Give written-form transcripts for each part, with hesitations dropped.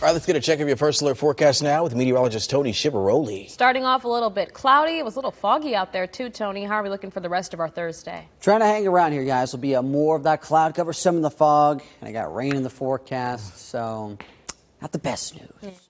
All right, let's get a check of your first alert forecast now with meteorologist Tony Shivaroli. Starting off a little bit cloudy. It was a little foggy out there too, Tony. How are we looking for the rest of our Thursday? Trying to hang around here, guys. Will be more of that cloud cover, some of the fog, and I got rain in the forecast, so not the best news.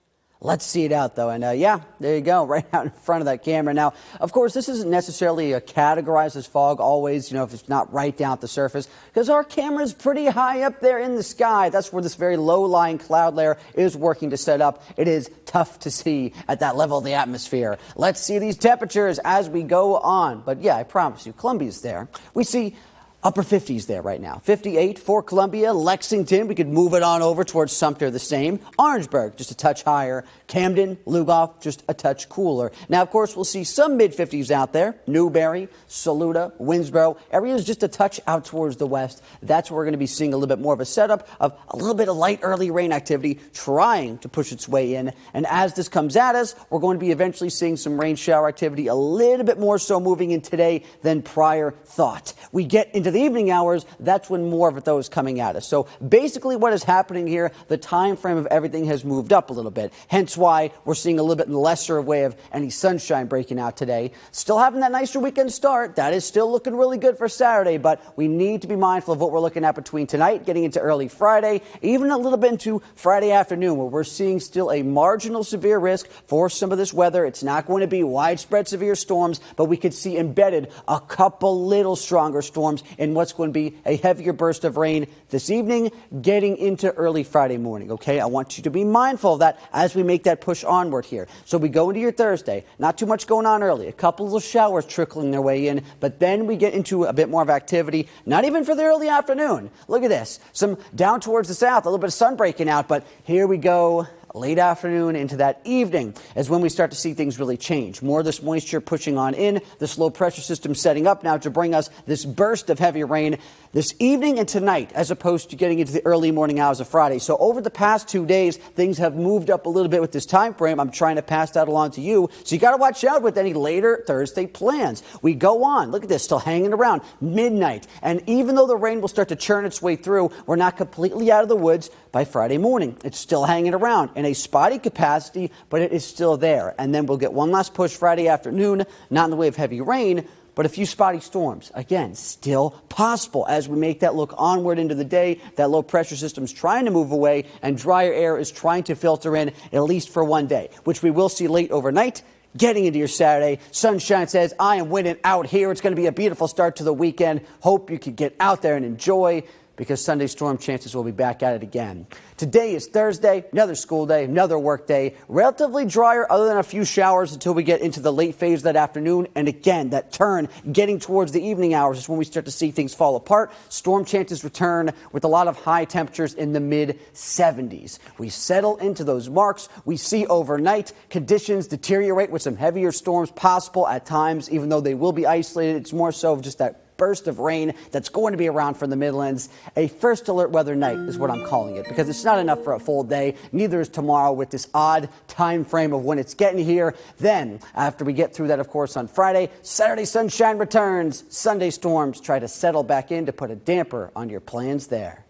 Let's see it out, though. And yeah, there you go, right out in front of that camera. Now, of course, this isn't necessarily categorized as fog always, if it's not right down at the surface, because our camera is pretty high up there in the sky. That's where this very low-lying cloud layer is working to set up. It is tough to see at that level of the atmosphere. Let's see these temperatures as we go on. But yeah, I promise you, Columbia's there. We see upper 50s there right now. 58 for Columbia. Lexington, we could move it on over towards Sumter, the same. Orangeburg, just a touch higher. Camden, Lugoff, just a touch cooler. Now, of course, we'll see some mid-50s out there. Newberry, Saluda, Winsboro. Areas just a touch out towards the west. That's where we're going to be seeing a little bit more of a setup of a little bit of light early rain activity trying to push its way in. And as this comes at us, we're going to be eventually seeing some rain shower activity a little bit more so moving in today than prior thought. We get into the evening hours, that's when more of those coming at us. So basically what is happening here, the time frame of everything has moved up a little bit. Hence why we're seeing a little bit lesser way of any sunshine breaking out today. Still having that nicer weekend start. That is still looking really good for Saturday, but we need to be mindful of what we're looking at between tonight, getting into early Friday, even a little bit into Friday afternoon, where we're seeing still a marginal severe risk for some of this weather. It's not going to be widespread severe storms, but we could see embedded a couple little stronger storms in what's going to be a heavier burst of rain this evening, getting into early Friday morning, okay? I want you to be mindful of that as we make that push onward here. So we go into your Thursday, not too much going on early, a couple little showers trickling their way in, but then we get into a bit more of activity, not even for the early afternoon. Look at this, some down towards the south, a little bit of sun breaking out, but here we go. Late afternoon into that evening is when we start to see things really change. More of this moisture pushing on in, this low pressure system setting up now to bring us this burst of heavy rain this evening and tonight, as opposed to getting into the early morning hours of Friday. So over the past 2 days, things have moved up a little bit with this time frame. I'm trying to pass that along to you. So you got to watch out with any later Thursday plans. We go on. Look at this, still hanging around midnight. And even though the rain will start to churn its way through, we're not completely out of the woods by Friday morning. It's still hanging around in a spotty capacity, but it is still there. And then we'll get one last push Friday afternoon, not in the way of heavy rain, but a few spotty storms. Again, still possible as we make that look onward into the day. That low pressure system's trying to move away and drier air is trying to filter in at least for one day, which we will see late overnight. Getting into your Saturday, sunshine says, I am winning out here. It's going to be a beautiful start to the weekend. Hope you could get out there and enjoy, because Sunday storm chances will be back at it again. Today is Thursday, another school day, another work day. Relatively drier other than a few showers until we get into the late phase of that afternoon. And again, that turn getting towards the evening hours is when we start to see things fall apart. Storm chances return with a lot of high temperatures in the mid-70s. We settle into those marks. We see overnight conditions deteriorate with some heavier storms possible at times, even though they will be isolated. It's more so just that burst of rain that's going to be around from the Midlands. A first alert weather night is what I'm calling it, because it's not enough for a full day. Neither is tomorrow with this odd time frame of when it's getting here. Then, after we get through that, of course, on Friday, Saturday sunshine returns. Sunday storms try to settle back in to put a damper on your plans there.